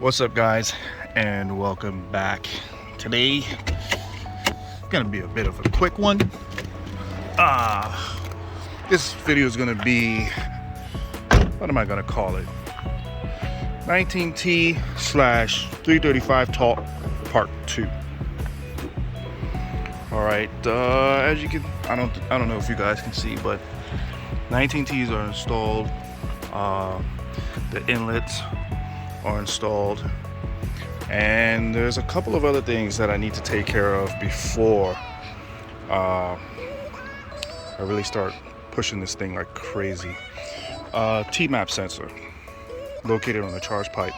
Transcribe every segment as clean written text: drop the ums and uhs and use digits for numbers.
What's up, guys, and welcome back. Today gonna be a bit of a quick one. This video is gonna be, what am I gonna call it, 19T/335 Talk Part 2. All right, as you can, I don't know if you guys can see, but 19Ts are installed. The inlets are installed, and there's a couple of other things that I need to take care of before I really start pushing this thing like crazy. T-map sensor located on the charge pipe.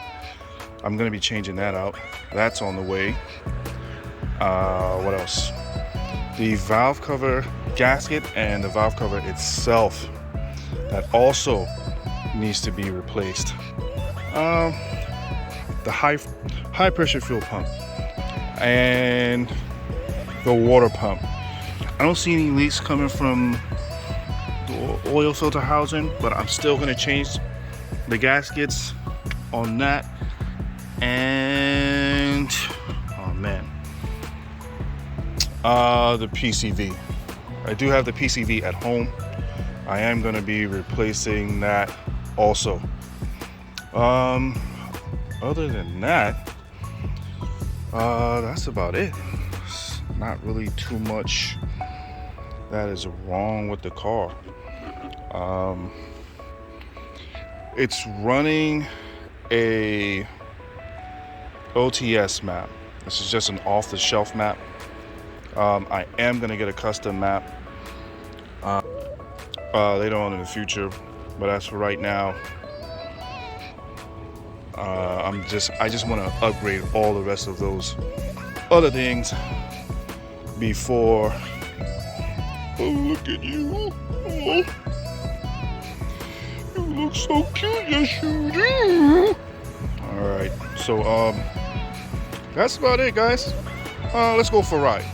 I'm going to be changing that out. That's on the way. What else? The valve cover gasket and the valve cover itself, that also needs to be replaced. The high pressure fuel pump and the water pump. I don't see any leaks coming from the oil filter housing, but I'm still going to change the gaskets on that. And oh man, the PCV. I do have the PCV at home. I am going to be replacing that also. Other than that, that's about it. It's not really too much that is wrong with the car. It's running a OTS map. This is just an off-the-shelf map. I am gonna get a custom map later on in the future, but as for right now, I just want to upgrade all the rest of those other things before. Oh, look at you! Oh, you look so cute, yes you do. All right, so that's about it, guys. Let's go for a ride.